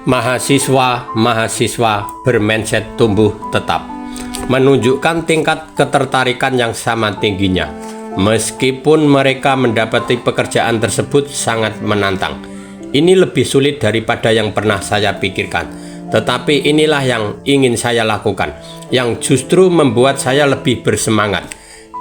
Mahasiswa bermindset tumbuh tetap, menunjukkan tingkat ketertarikan yang sama tingginya. Meskipun mereka mendapati pekerjaan tersebut sangat menantang. Ini lebih sulit daripada yang pernah saya pikirkan. Tetapi inilah yang ingin saya lakukan, yang justru membuat saya lebih bersemangat.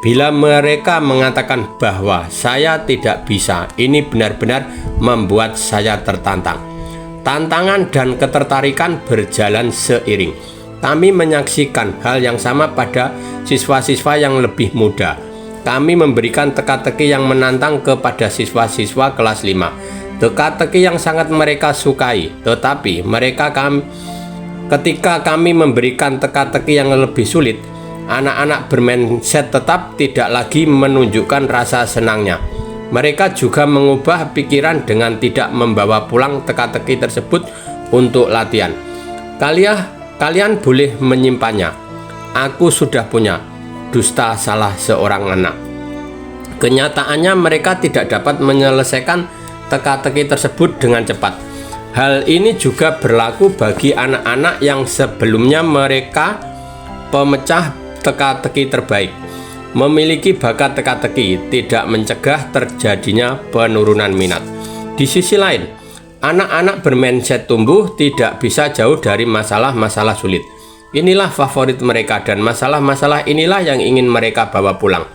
Bila mereka mengatakan bahwa saya tidak bisa, ini benar-benar membuat saya tertantang. Tantangan dan ketertarikan berjalan seiring. Kami menyaksikan hal yang sama pada siswa-siswa yang lebih muda. Kami memberikan teka-teki yang menantang kepada siswa-siswa kelas 5. Teka-teki yang sangat mereka sukai. Tetapi ketika kami memberikan teka-teki yang lebih sulit, anak-anak bermindset tetap tidak lagi menunjukkan rasa senangnya. Mereka juga mengubah pikiran dengan tidak membawa pulang teka-teki tersebut untuk latihan. Kalian boleh menyimpannya. Aku sudah punya, dusta salah seorang anak. Kenyataannya mereka tidak dapat menyelesaikan teka-teki tersebut dengan cepat. Hal ini juga berlaku bagi anak-anak yang sebelumnya mereka pemecah teka-teki terbaik. Memiliki bakat teka-teki tidak mencegah terjadinya penurunan minat. Di sisi lain, anak-anak bermindset tumbuh tidak bisa jauh dari masalah-masalah sulit. Inilah favorit mereka dan masalah-masalah inilah yang ingin mereka bawa pulang.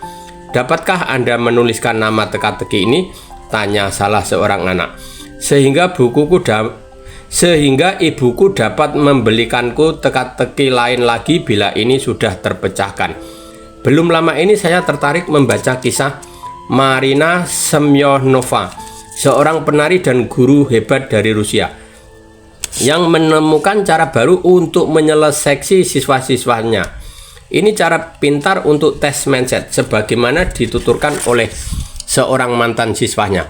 Dapatkah Anda menuliskan nama teka-teki ini? Tanya salah seorang anak. Sehingga ibuku dapat membelikanku teka-teki lain lagi bila ini sudah terpecahkan. Belum lama ini saya tertarik membaca kisah Marina Semyonova, seorang penari dan guru hebat dari Rusia, yang menemukan cara baru untuk menyeleksi siswa-siswanya. Ini cara pintar untuk tes mindset, sebagaimana dituturkan oleh seorang mantan siswanya.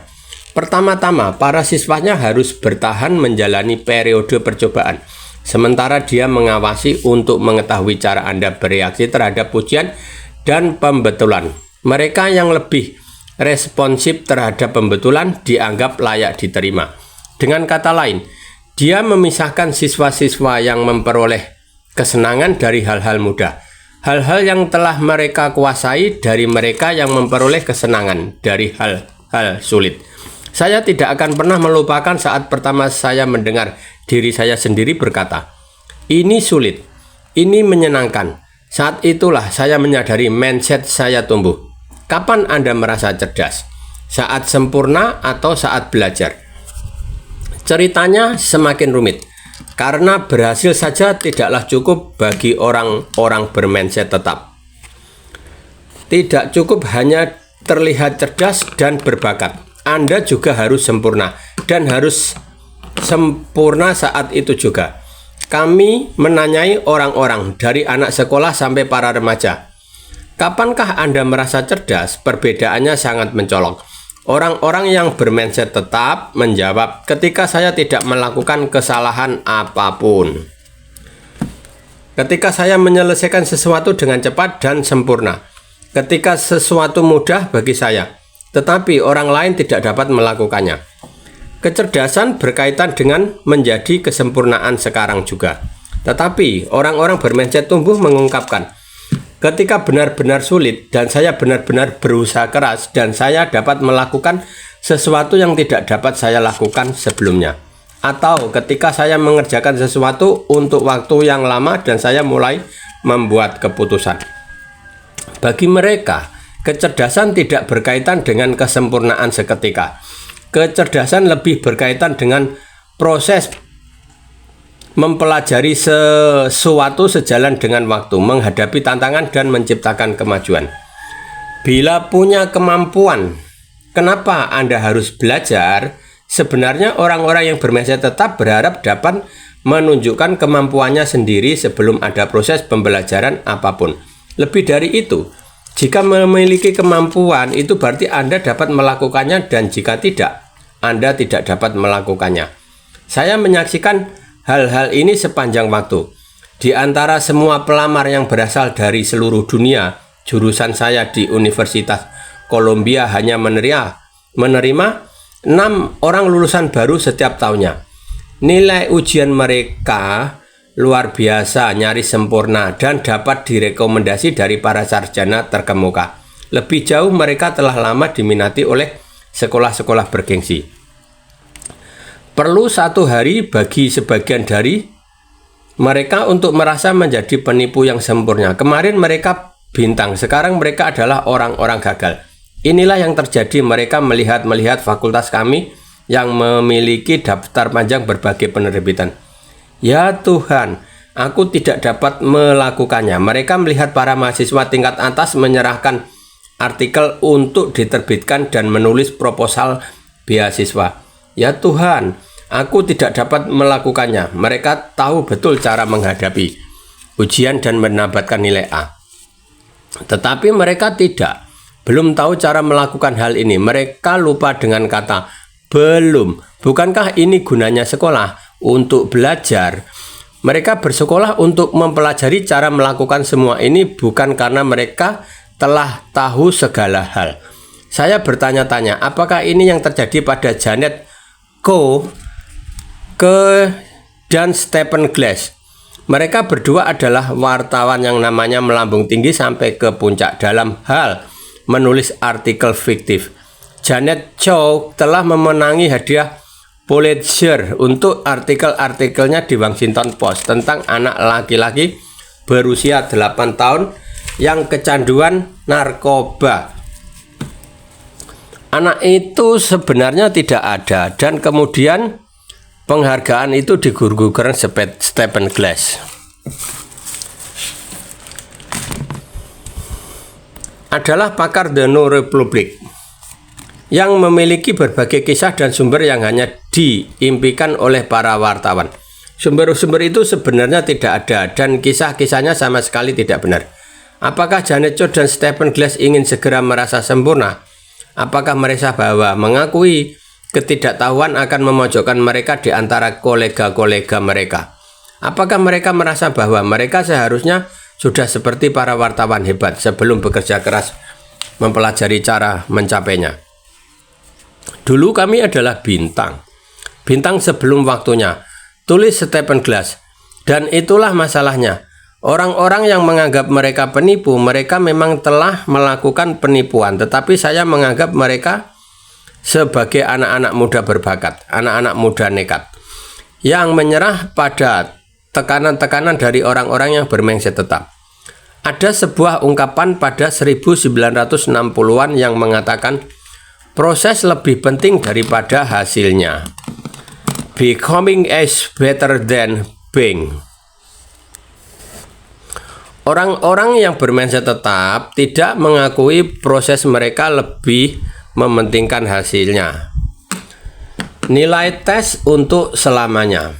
Pertama-tama, para siswanya harus bertahan menjalani periode percobaan, sementara dia mengawasi untuk mengetahui cara Anda bereaksi terhadap pujian dan pembetulan. Mereka yang lebih responsif terhadap pembetulan dianggap layak diterima. Dengan kata lain, dia memisahkan siswa-siswa yang memperoleh kesenangan dari hal-hal mudah, hal-hal yang telah mereka kuasai, dari mereka yang memperoleh kesenangan dari hal-hal sulit. Saya tidak akan pernah melupakan saat pertama saya mendengar diri saya sendiri berkata, "Ini sulit, ini menyenangkan." Saat itulah saya menyadari mindset saya tumbuh. Kapan Anda merasa cerdas? Saat sempurna atau saat belajar? Ceritanya semakin rumit, karena berhasil saja tidaklah cukup bagi orang-orang bermindset tetap. Tidak cukup hanya terlihat cerdas dan berbakat. Anda juga harus sempurna, dan harus sempurna saat itu juga. Kami menanyai orang-orang dari anak sekolah sampai para remaja, kapankah Anda merasa cerdas? Perbedaannya sangat mencolok. Orang-orang yang bermindset tetap menjawab, ketika saya tidak melakukan kesalahan apapun. Ketika saya menyelesaikan sesuatu dengan cepat dan sempurna. Ketika sesuatu mudah bagi saya, tetapi orang lain tidak dapat melakukannya. Kecerdasan berkaitan dengan menjadi kesempurnaan sekarang juga. Tetapi orang-orang bermindset tumbuh mengungkapkan, ketika benar-benar sulit dan saya benar-benar berusaha keras dan saya dapat melakukan sesuatu yang tidak dapat saya lakukan sebelumnya. Atau ketika saya mengerjakan sesuatu untuk waktu yang lama dan saya mulai membuat keputusan. Bagi mereka, kecerdasan tidak berkaitan dengan kesempurnaan seketika. Kecerdasan lebih berkaitan dengan proses mempelajari sesuatu sejalan dengan waktu, menghadapi tantangan dan menciptakan kemajuan. Bila punya kemampuan, kenapa Anda harus belajar? Sebenarnya orang-orang yang bermindset tetap berharap dapat menunjukkan kemampuannya sendiri sebelum ada proses pembelajaran apapun. Lebih dari itu, jika memiliki kemampuan, itu berarti Anda dapat melakukannya, dan jika tidak, Anda tidak dapat melakukannya. Saya menyaksikan hal-hal ini sepanjang waktu. Di antara semua pelamar yang berasal dari seluruh dunia, jurusan saya di Universitas Columbia hanya menerima 6 orang lulusan baru setiap tahunnya. Nilai ujian mereka luar biasa, nyaris sempurna, dan dapat direkomendasi dari para sarjana terkemuka. Lebih jauh, mereka telah lama diminati oleh sekolah-sekolah bergengsi. Perlu 1 hari bagi sebagian dari mereka untuk merasa menjadi penipu yang sempurna. Kemarin mereka bintang, sekarang mereka adalah orang-orang gagal. Inilah yang terjadi. Mereka melihat fakultas kami yang memiliki daftar panjang berbagai penerbitan. Ya Tuhan, aku tidak dapat melakukannya. Mereka melihat para mahasiswa tingkat atas menyerahkan artikel untuk diterbitkan dan menulis proposal beasiswa. Ya Tuhan, aku tidak dapat melakukannya. Mereka tahu betul cara menghadapi ujian dan mendapatkan nilai A. Tetapi mereka belum tahu cara melakukan hal ini. Mereka lupa dengan kata belum. Bukankah ini gunanya sekolah? Untuk belajar. Mereka bersekolah untuk mempelajari cara melakukan semua ini, bukan karena mereka telah tahu segala hal. Saya bertanya-tanya, apakah ini yang terjadi pada Janet Coe dan Stephen Glass? Mereka berdua adalah wartawan yang namanya melambung tinggi sampai ke puncak dalam hal menulis artikel fiktif. Janet Coe telah memenangi hadiah Pulitzer untuk artikel-artikelnya di Washington Post tentang anak laki-laki berusia 8 tahun yang kecanduan narkoba. Anak itu sebenarnya tidak ada, dan kemudian penghargaan itu digugurkan Stephen Glass. Adalah pakar The New Republic yang memiliki berbagai kisah dan sumber yang hanya diimpikan oleh para wartawan. Sumber-sumber itu sebenarnya tidak ada, dan kisah-kisahnya sama sekali tidak benar. Apakah Janet Coe dan Stephen Glass ingin segera merasa sempurna? Apakah mereka bahwa mengakui ketidaktahuan akan memojokkan mereka di antara kolega-kolega mereka? Apakah mereka merasa bahwa mereka seharusnya sudah seperti para wartawan hebat sebelum bekerja keras mempelajari cara mencapainya? Dulu kami adalah bintang sebelum waktunya, tulis Stephen Glass. Dan itulah masalahnya. Orang-orang yang menganggap mereka penipu, mereka memang telah melakukan penipuan, tetapi saya menganggap mereka sebagai anak-anak muda berbakat, anak-anak muda nekat, yang menyerah pada tekanan-tekanan dari orang-orang yang bermindset tetap. Ada sebuah ungkapan pada 1960-an yang mengatakan, proses lebih penting daripada hasilnya. Becoming is better than being. Orang-orang yang bermindset tetap tidak mengakui proses mereka lebih mementingkan hasilnya. Nilai tes untuk selamanya.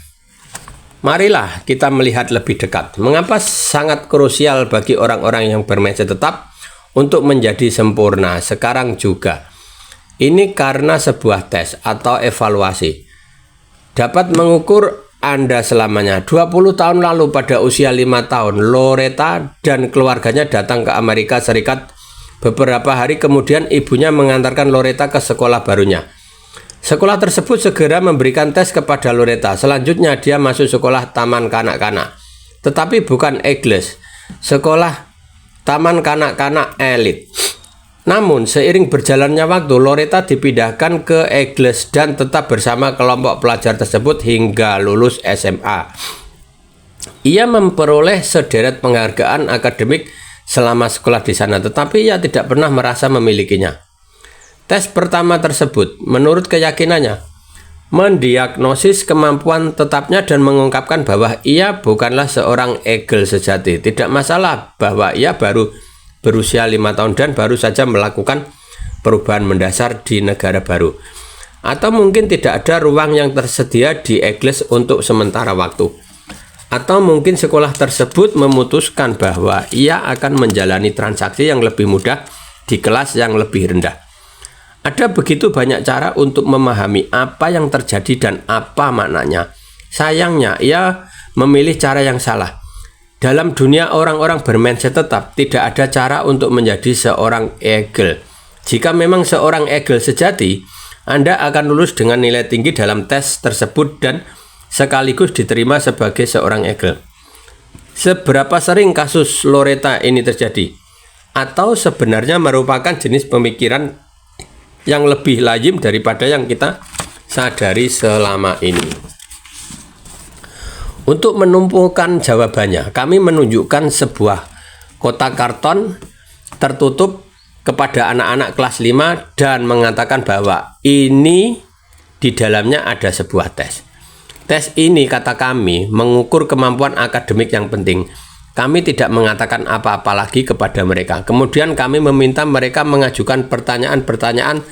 Marilah kita melihat lebih dekat. Mengapa sangat krusial bagi orang-orang yang bermindset tetap untuk menjadi sempurna sekarang juga? Ini karena sebuah tes atau evaluasi dapat mengukur Anda selamanya. 20 tahun lalu pada usia 5 tahun, Loretta dan keluarganya datang ke Amerika Serikat. Beberapa hari kemudian ibunya mengantarkan Loretta ke sekolah barunya. Sekolah tersebut segera memberikan tes kepada Loretta. Selanjutnya dia masuk sekolah taman kanak-kanak. Tetapi bukan Eagles, sekolah taman kanak-kanak elit. Namun, seiring berjalannya waktu, Loretta dipindahkan ke Eagles dan tetap bersama kelompok pelajar tersebut hingga lulus SMA. Ia memperoleh sederet penghargaan akademik selama sekolah di sana, tetapi ia tidak pernah merasa memilikinya. Tes pertama tersebut, menurut keyakinannya, mendiagnosis kemampuan tetapnya dan mengungkapkan bahwa ia bukanlah seorang Eagle sejati. Tidak masalah bahwa ia baru berusia 5 tahun dan baru saja melakukan perubahan mendasar di negara baru. Atau mungkin tidak ada ruang yang tersedia di Eagles untuk sementara waktu. Atau mungkin sekolah tersebut memutuskan bahwa ia akan menjalani transaksi yang lebih mudah di kelas yang lebih rendah. Ada begitu banyak cara untuk memahami apa yang terjadi dan apa maknanya. Sayangnya, ia memilih cara yang salah. Dalam dunia orang-orang bermindset tetap, tidak ada cara untuk menjadi seorang Eagle. Jika memang seorang Eagle sejati, Anda akan lulus dengan nilai tinggi dalam tes tersebut dan sekaligus diterima sebagai seorang egel. Seberapa sering kasus Loretta ini terjadi? Atau sebenarnya merupakan jenis pemikiran yang lebih lazim daripada yang kita sadari selama ini? Untuk menumpukan jawabannya, kami menunjukkan sebuah kotak karton tertutup kepada anak-anak kelas 5 dan mengatakan bahwa ini di dalamnya ada sebuah tes. Tes ini, kata kami, mengukur kemampuan akademik yang penting. Kami tidak mengatakan apa-apa lagi kepada mereka. Kemudian kami meminta mereka mengajukan pertanyaan-pertanyaan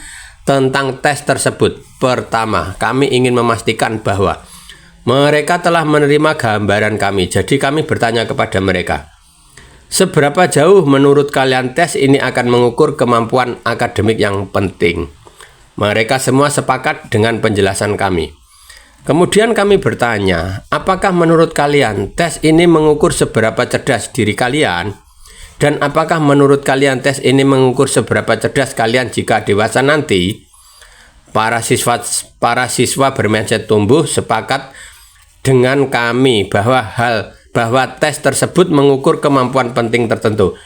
tentang tes tersebut. Pertama, kami ingin memastikan bahwa mereka telah menerima gambaran kami. Jadi kami bertanya kepada mereka, seberapa jauh menurut kalian tes ini akan mengukur kemampuan akademik yang penting? Mereka semua sepakat dengan penjelasan kami. Kemudian kami bertanya, apakah menurut kalian tes ini mengukur seberapa cerdas diri kalian? Dan apakah menurut kalian tes ini mengukur seberapa cerdas kalian jika dewasa nanti? Para siswa bermindset tumbuh sepakat dengan kami bahwa tes tersebut mengukur kemampuan penting tertentu.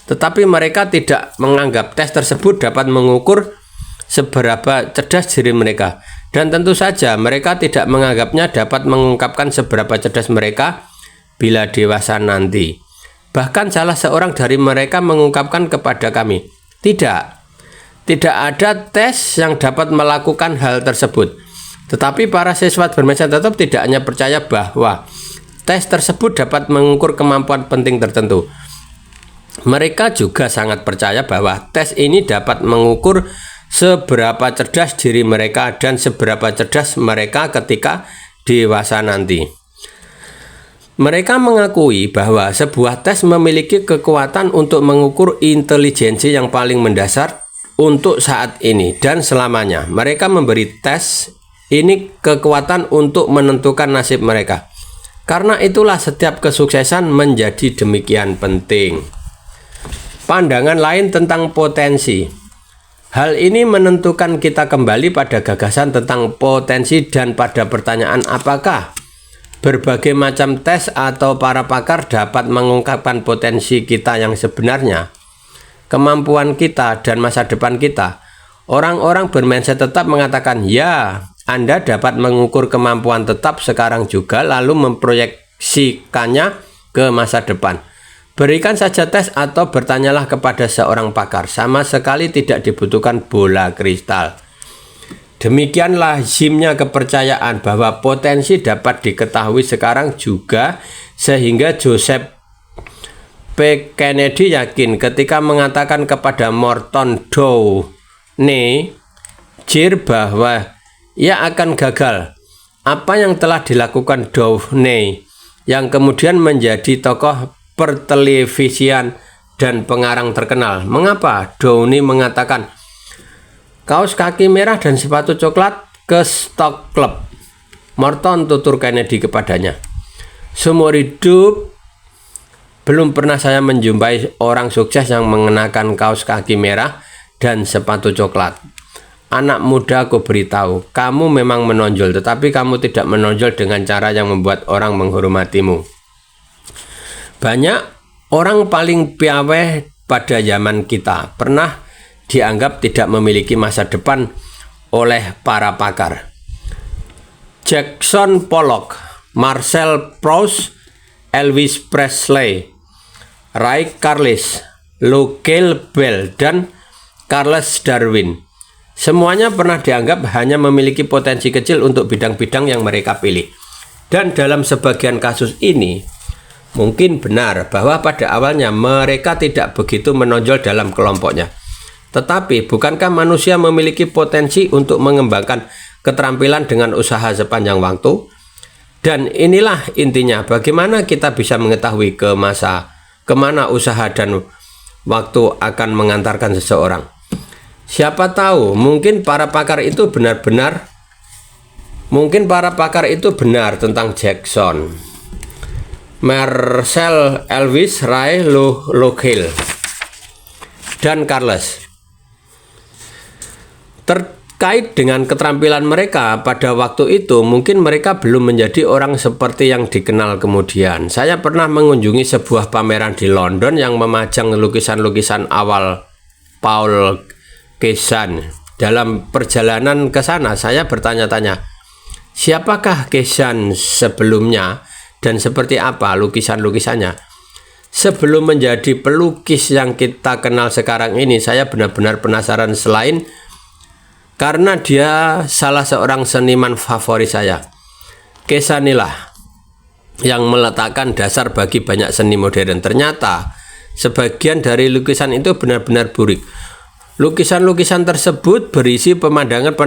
Tetapi mereka tidak menganggap tes tersebut dapat mengukur seberapa cerdas diri mereka. Dan tentu saja mereka tidak menganggapnya dapat mengungkapkan seberapa cerdas mereka bila dewasa nanti. Bahkan salah seorang dari mereka mengungkapkan kepada kami, tidak ada tes yang dapat melakukan hal tersebut. Tetapi para siswa bermindset tetap tidak hanya percaya bahwa tes tersebut dapat mengukur kemampuan penting tertentu. Mereka juga sangat percaya bahwa tes ini dapat mengukur seberapa cerdas diri mereka dan seberapa cerdas mereka ketika dewasa nanti. Mereka mengakui bahwa sebuah tes memiliki kekuatan untuk mengukur intelijensi yang paling mendasar untuk saat ini dan selamanya. Mereka memberi tes ini kekuatan untuk menentukan nasib mereka. Karena itulah setiap kesuksesan menjadi demikian penting. Pandangan lain tentang potensi. Hal ini menentukan kita kembali pada gagasan tentang potensi dan pada pertanyaan apakah berbagai macam tes atau para pakar dapat mengungkapkan potensi kita yang sebenarnya, kemampuan kita dan masa depan kita. Orang-orang bermindset tetap mengatakan, ya, Anda dapat mengukur kemampuan tetap sekarang juga lalu memproyeksikannya ke masa depan. Berikan saja tes atau bertanyalah kepada seorang pakar. Sama sekali tidak dibutuhkan bola kristal. Demikian lazimnya kepercayaan bahwa potensi dapat diketahui sekarang juga, sehingga Joseph P. Kennedy yakin ketika mengatakan kepada Morton Downey Jr. bahwa ia akan gagal. Apa yang telah dilakukan Downey yang kemudian menjadi tokoh pertelevisian dan pengarang terkenal. Mengapa Downey mengatakan kaos kaki merah dan sepatu coklat ke Stock Club? Morton tutur Kennedy kepadanya, seumur hidup belum pernah saya menjumpai orang sukses yang mengenakan kaos kaki merah dan sepatu coklat. Anak muda, aku beritahu, kamu memang menonjol, tetapi kamu tidak menonjol dengan cara yang membuat orang menghormatimu. Banyak orang paling piawai pada zaman kita pernah dianggap tidak memiliki masa depan oleh para pakar. Jackson Pollock, Marcel Proust, Elvis Presley, Ray Charles, Lucille Bell, dan Charles Darwin. Semuanya pernah dianggap hanya memiliki potensi kecil untuk bidang-bidang yang mereka pilih. Dan dalam sebagian kasus ini, mungkin benar bahwa pada awalnya mereka tidak begitu menonjol dalam kelompoknya. Tetapi bukankah manusia memiliki potensi untuk mengembangkan keterampilan dengan usaha sepanjang waktu? Dan inilah intinya, bagaimana kita bisa mengetahui kemana usaha dan waktu akan mengantarkan seseorang. Siapa tahu, mungkin para pakar itu benar tentang Jackson, Marcel, Elvis, Ray, Lucille, dan Charles. Terkait dengan keterampilan mereka pada waktu itu, mungkin mereka belum menjadi orang seperti yang dikenal kemudian. Saya pernah mengunjungi sebuah pameran di London yang memajang lukisan-lukisan awal Paul Cézanne. Dalam perjalanan ke sana, saya bertanya-tanya, siapakah Cézanne sebelumnya dan seperti apa lukisan-lukisannya? Sebelum menjadi pelukis yang kita kenal sekarang ini, saya benar-benar penasaran selain karena dia salah seorang seniman favorit saya. Cézanne lah yang meletakkan dasar bagi banyak seni modern. Ternyata sebagian dari lukisan itu benar-benar burik. Lukisan-lukisan tersebut berisi pemandangan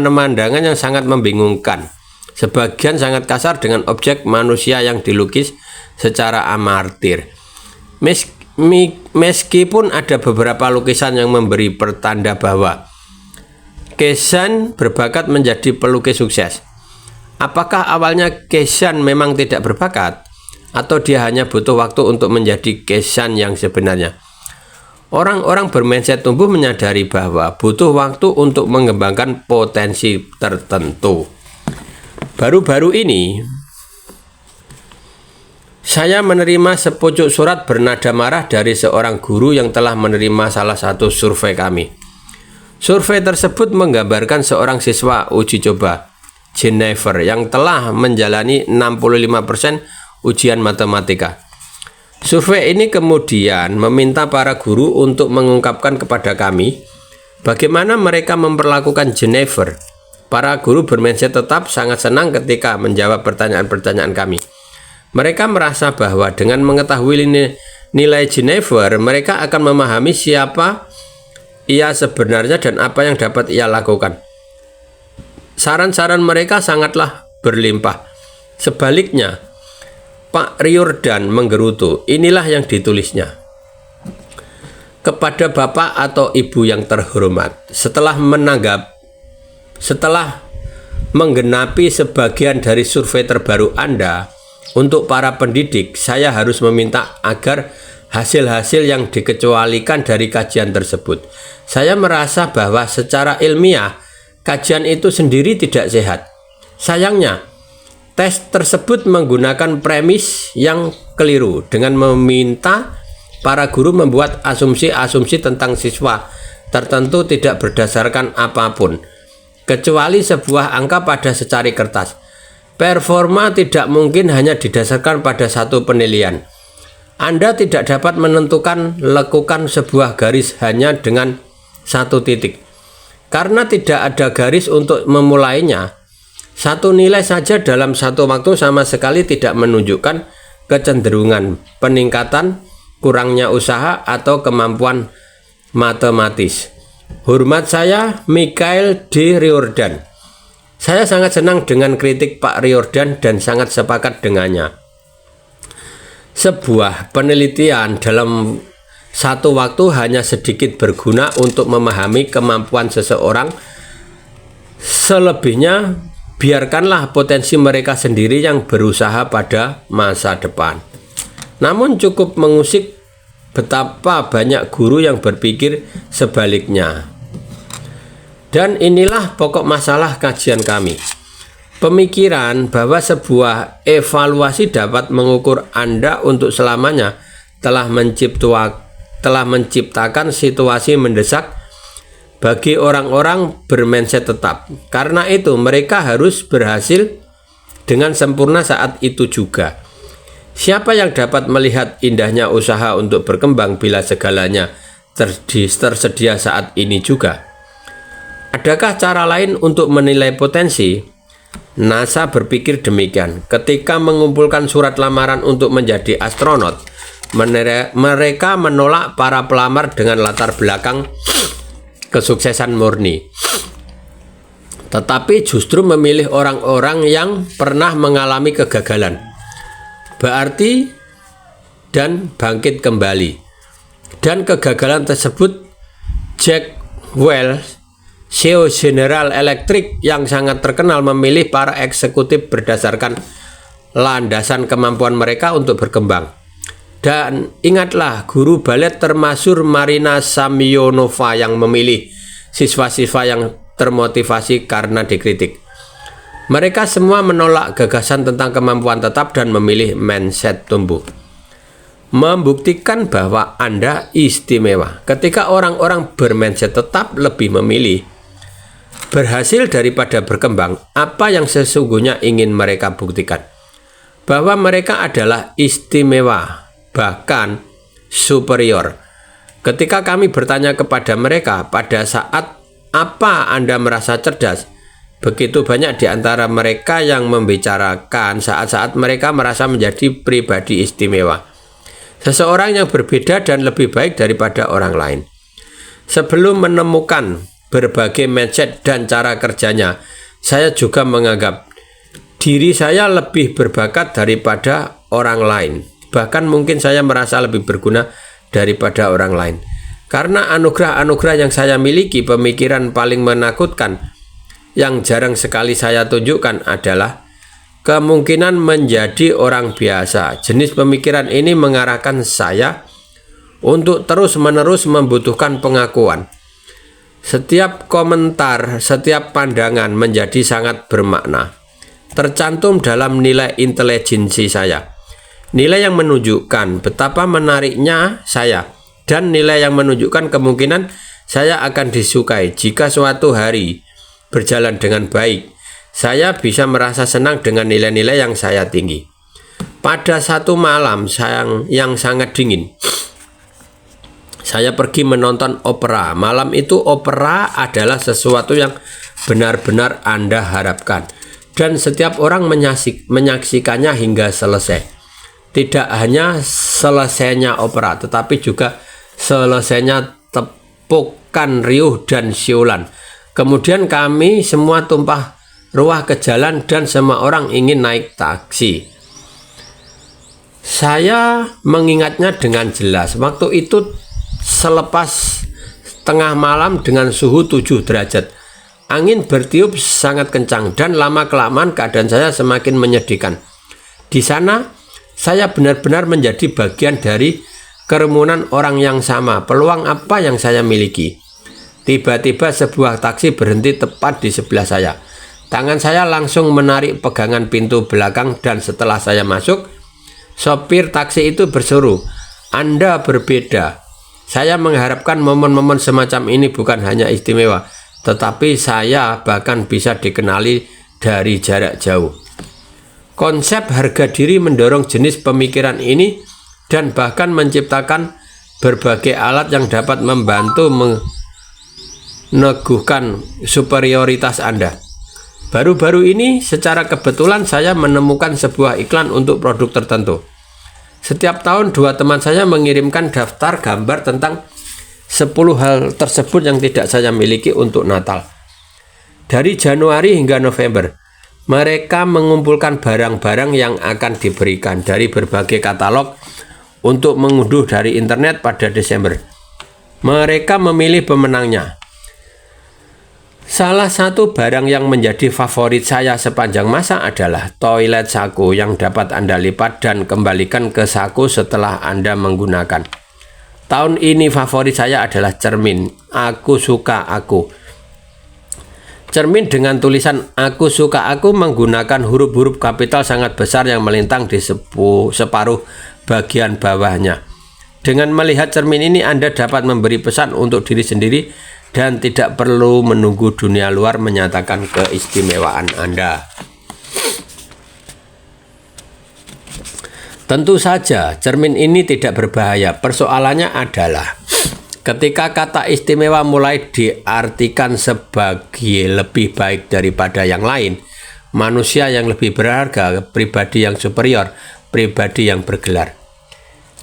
yang sangat membingungkan. Sebagian sangat kasar dengan objek manusia yang dilukis secara amatir. Meskipun ada beberapa lukisan yang memberi pertanda bahwa Cézanne berbakat menjadi pelukis sukses. Apakah awalnya Cézanne memang tidak berbakat? Atau dia hanya butuh waktu untuk menjadi Cézanne yang sebenarnya? Orang-orang bermindset tumbuh menyadari bahwa butuh waktu untuk mengembangkan potensi tertentu. Baru-baru ini, saya menerima sepucuk surat bernada marah dari seorang guru yang telah menerima salah satu survei kami. Survei tersebut menggambarkan seorang siswa uji coba, Jennifer, yang telah menjalani 65% ujian matematika. Survei ini kemudian meminta para guru untuk mengungkapkan kepada kami bagaimana mereka memperlakukan Jennifer. Para guru bermindset tetap sangat senang ketika menjawab pertanyaan-pertanyaan kami. Mereka merasa bahwa dengan mengetahui nilai Jennifer, mereka akan memahami siapa ia sebenarnya dan apa yang dapat ia lakukan. Saran-saran mereka sangatlah berlimpah. Sebaliknya, Pak Riordan menggerutu. Inilah yang ditulisnya. Kepada Bapak atau Ibu yang terhormat, setelah menggenapi sebagian dari survei terbaru Anda untuk para pendidik, saya harus meminta agar hasil-hasil yang dikecualikan dari kajian tersebut. Saya merasa bahwa secara ilmiah, kajian itu sendiri tidak sehat. Sayangnya, tes tersebut menggunakan premis yang keliru dengan meminta para guru membuat asumsi-asumsi tentang siswa tertentu tidak berdasarkan apapun, kecuali sebuah angka pada secari kertas. Performa tidak mungkin hanya didasarkan pada satu penilaian. Anda tidak dapat menentukan lekukan sebuah garis hanya dengan satu titik. Karena tidak ada garis untuk memulainya, satu nilai saja dalam satu waktu sama sekali tidak menunjukkan kecenderungan peningkatan, kurangnya usaha, atau kemampuan matematis. Hormat saya, Michael D. Riordan. Saya sangat senang dengan kritik Pak Riordan dan sangat sepakat dengannya. Sebuah penelitian dalam satu waktu hanya sedikit berguna untuk memahami kemampuan seseorang. Selebihnya, biarkanlah potensi mereka sendiri yang berusaha pada masa depan. Namun cukup mengusik betapa banyak guru yang berpikir sebaliknya. Dan inilah pokok masalah kajian kami. Pemikiran bahwa sebuah evaluasi dapat mengukur Anda untuk selamanya telah menciptakan situasi mendesak bagi orang-orang bermindset tetap. Karena itu mereka harus berhasil dengan sempurna saat itu juga. Siapa yang dapat melihat indahnya usaha untuk berkembang bila segalanya tersedia saat ini juga? Adakah cara lain untuk menilai potensi? NASA berpikir demikian. Ketika mengumpulkan surat lamaran untuk menjadi astronot, mereka menolak para pelamar dengan latar belakang kesuksesan murni, tetapi justru memilih orang-orang yang pernah mengalami kegagalan, berarti dan bangkit kembali. Dan kegagalan tersebut, Jack Welch, CEO General Electric yang sangat terkenal, memilih para eksekutif berdasarkan landasan kemampuan mereka untuk berkembang. Dan ingatlah, guru balet termasyhur Marina Samyonova yang memilih siswa-siswa yang termotivasi karena dikritik. Mereka semua menolak gagasan tentang kemampuan tetap dan memilih mindset tumbuh. Membuktikan bahwa Anda istimewa. Ketika orang-orang bermindset tetap lebih memilih berhasil daripada berkembang, apa yang sesungguhnya ingin mereka buktikan? Bahwa mereka adalah istimewa, bahkan superior. Ketika kami bertanya kepada mereka, pada saat apa Anda merasa cerdas? Begitu banyak di antara mereka yang membicarakan saat-saat mereka merasa menjadi pribadi istimewa. Seseorang yang berbeda dan lebih baik daripada orang lain. Sebelum menemukan berbagai mindset dan cara kerjanya, saya juga menganggap diri saya lebih berbakat daripada orang lain. Bahkan mungkin saya merasa lebih berguna daripada orang lain. Karena anugerah-anugerah yang saya miliki, pemikiran paling menakutkan yang jarang sekali saya tunjukkan adalah kemungkinan menjadi orang biasa. Jenis pemikiran ini mengarahkan saya untuk terus-menerus membutuhkan pengakuan. Setiap komentar, setiap pandangan menjadi sangat bermakna. Tercantum dalam nilai intelijensi saya. Nilai yang menunjukkan betapa menariknya saya. Dan nilai yang menunjukkan kemungkinan saya akan disukai jika suatu hari berjalan dengan baik. Saya bisa merasa senang dengan nilai-nilai yang saya tinggi. Pada satu malam yang sangat dingin, saya pergi menonton opera. Malam itu opera adalah sesuatu yang benar-benar Anda harapkan. Dan setiap orang menyaksikannya hingga selesai. Tidak hanya selesainya opera, tetapi juga selesainya tepukan riuh dan siulan. Kemudian kami semua tumpah ruah ke jalan dan semua orang ingin naik taksi. Saya mengingatnya dengan jelas. Waktu itu selepas tengah malam dengan suhu 7 derajat. Angin bertiup sangat kencang dan lama-kelamaan keadaan saya semakin menyedihkan. Di sana saya benar-benar menjadi bagian dari kerumunan orang yang sama. Peluang apa yang saya miliki? Tiba-tiba sebuah taksi berhenti tepat di sebelah saya. Tangan saya langsung menarik pegangan pintu belakang dan setelah saya masuk, sopir taksi itu berseru, "Anda berbeda." Saya mengharapkan momen-momen semacam ini bukan hanya istimewa, tetapi saya bahkan bisa dikenali dari jarak jauh. Konsep harga diri mendorong jenis pemikiran ini dan bahkan menciptakan berbagai alat yang dapat membantu meneguhkan superioritas Anda. Baru-baru ini secara kebetulan saya menemukan sebuah iklan untuk produk tertentu. Setiap tahun 2 teman saya mengirimkan daftar gambar tentang 10 hal tersebut yang tidak saya miliki untuk Natal. Dari Januari hingga November, mereka mengumpulkan barang-barang yang akan diberikan dari berbagai katalog untuk mengunduh dari internet pada Desember. Mereka memilih pemenangnya. Salah satu barang yang menjadi favorit saya sepanjang masa adalah toilet saku yang dapat Anda lipat dan kembalikan ke saku setelah Anda menggunakan. Tahun ini favorit saya adalah cermin. Aku suka aku. Cermin dengan tulisan "Aku suka aku" menggunakan huruf-huruf kapital sangat besar yang melintang di separuh bagian bawahnya. Dengan melihat cermin ini Anda dapat memberi pesan untuk diri sendiri dan tidak perlu menunggu dunia luar menyatakan keistimewaan Anda. Tentu saja cermin ini tidak berbahaya. Persoalannya adalah ketika kata istimewa mulai diartikan sebagai lebih baik daripada yang lain, manusia yang lebih berharga, pribadi yang superior, pribadi yang bergelar.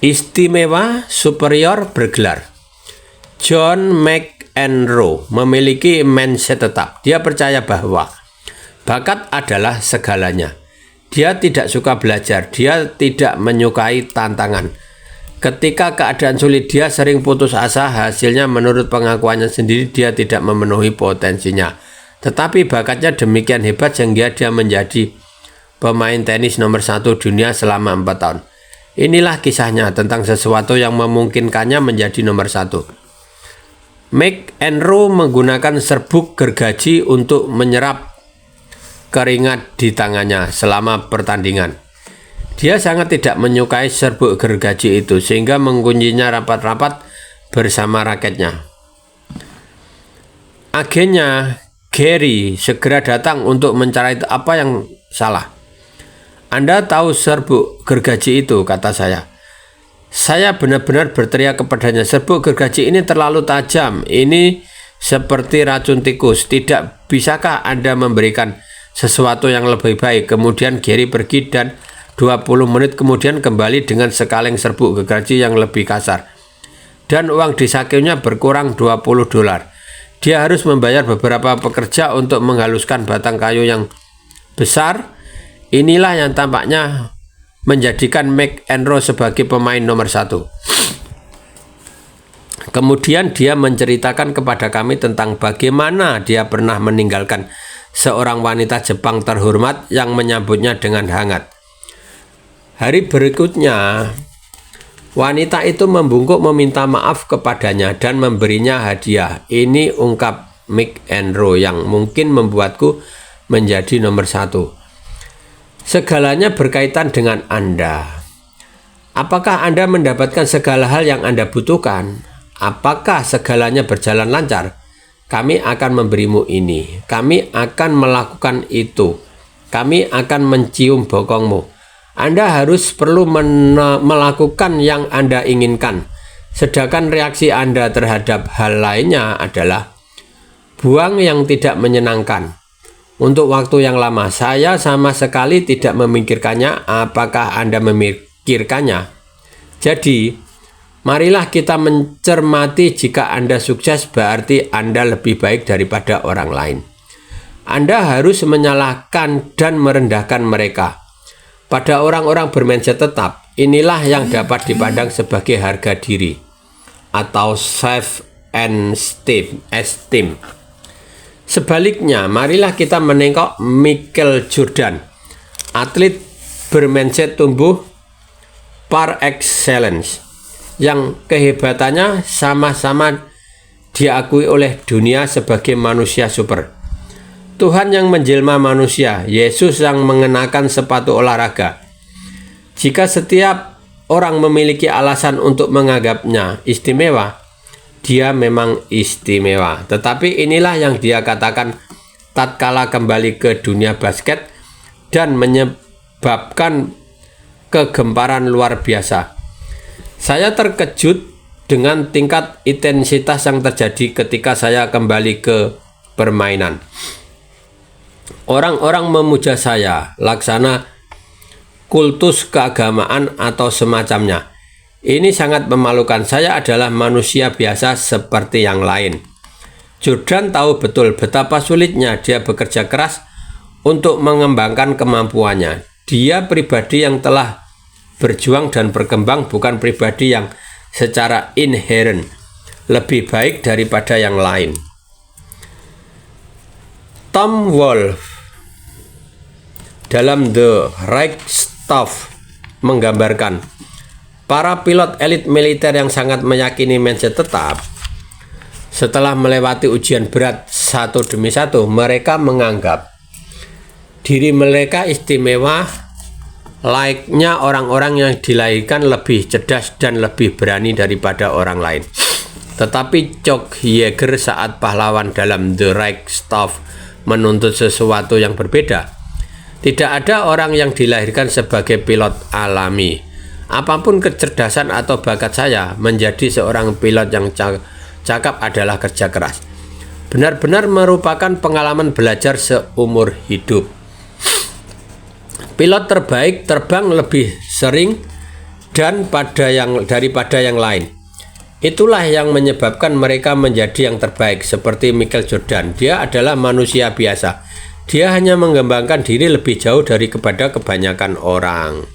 Istimewa, superior, bergelar. John McEnroe memiliki mindset tetap. Dia percaya bahwa bakat adalah segalanya. Dia tidak suka belajar, dia tidak menyukai tantangan. Ketika keadaan sulit, dia sering putus asa, hasilnya menurut pengakuannya sendiri dia tidak memenuhi potensinya. Tetapi bakatnya demikian hebat sehingga dia menjadi pemain tenis nomor 1 dunia selama 4 tahun. Inilah kisahnya tentang sesuatu yang memungkinkannya menjadi nomor 1. McEnroe menggunakan serbuk gergaji untuk menyerap keringat di tangannya selama pertandingan. Dia sangat tidak menyukai serbuk gergaji itu sehingga mengunci-nya rapat-rapat bersama raketnya. Agennya Gary segera datang untuk mencari apa yang salah. "Anda tahu serbuk gergaji itu," kata saya. Saya benar-benar berteriak kepadanya, "Serbuk gergaji ini terlalu tajam. Ini seperti racun tikus. Tidak bisakah Anda memberikan sesuatu yang lebih baik?" Kemudian Gary pergi dan 20 menit kemudian kembali dengan sekaleng serbuk gergaji yang lebih kasar. Dan uang di sakeunya berkurang $20. Dia harus membayar beberapa pekerja untuk menghaluskan batang kayu yang besar. Inilah yang tampaknya menjadikan McEnroe sebagai pemain nomor 1. Kemudian dia menceritakan kepada kami tentang bagaimana dia pernah meninggalkan seorang wanita Jepang terhormat yang menyambutnya dengan hangat. Hari berikutnya, wanita itu membungkuk meminta maaf kepadanya dan memberinya hadiah. Ini ungkap McEnroe yang mungkin membuatku menjadi nomor 1. Segalanya berkaitan dengan Anda. Apakah Anda mendapatkan segala hal yang Anda butuhkan? Apakah segalanya berjalan lancar? Kami akan memberimu ini. Kami akan melakukan itu. Kami akan mencium bokongmu. Anda harus perlu melakukan yang Anda inginkan. Sedangkan reaksi Anda terhadap hal lainnya adalah buang yang tidak menyenangkan. Untuk waktu yang lama, saya sama sekali tidak memikirkannya. Apakah Anda memikirkannya? Jadi, marilah kita mencermati jika Anda sukses berarti Anda lebih baik daripada orang lain. Anda harus menyalahkan dan merendahkan mereka. Pada orang-orang bermindset tetap, inilah yang dapat dipandang sebagai harga diri atau self-esteem. Sebaliknya, marilah kita menengok Michael Jordan, atlet bermindset tumbuh par excellence, yang kehebatannya sama-sama diakui oleh dunia sebagai manusia super. Tuhan yang menjelma manusia, Yesus yang mengenakan sepatu olahraga. Jika setiap orang memiliki alasan untuk menganggapnya istimewa, dia memang istimewa. Tetapi inilah yang dia katakan tatkala kembali ke dunia basket dan menyebabkan kegemparan luar biasa. Saya terkejut dengan tingkat intensitas yang terjadi ketika saya kembali ke permainan. Orang-orang memuja saya, laksana kultus keagamaan atau semacamnya. Ini sangat memalukan. Saya adalah manusia biasa seperti yang lain. Jordan tahu betul betapa sulitnya dia bekerja keras untuk mengembangkan kemampuannya. Dia pribadi yang telah berjuang dan berkembang, bukan pribadi yang secara inherent lebih baik daripada yang lain. Tom Wolfe dalam The Right Stuff menggambarkan para pilot elit militer yang sangat meyakini mindset tetap. Setelah melewati ujian berat satu demi satu, mereka menganggap diri mereka istimewa, layaknya orang-orang yang dilahirkan lebih cerdas dan lebih berani daripada orang lain. Tetapi Chuck Yeager saat pahlawan dalam The Right Stuff menuntut sesuatu yang berbeda. Tidak ada orang yang dilahirkan sebagai pilot alami. Apapun kecerdasan atau bakat saya, menjadi seorang pilot yang cakap adalah kerja keras. Benar-benar merupakan pengalaman belajar seumur hidup. Pilot terbaik terbang lebih sering dan daripada yang lain. Itulah yang menyebabkan mereka menjadi yang terbaik, seperti Michael Jordan. Dia adalah manusia biasa. Dia hanya mengembangkan diri lebih jauh daripada kebanyakan orang.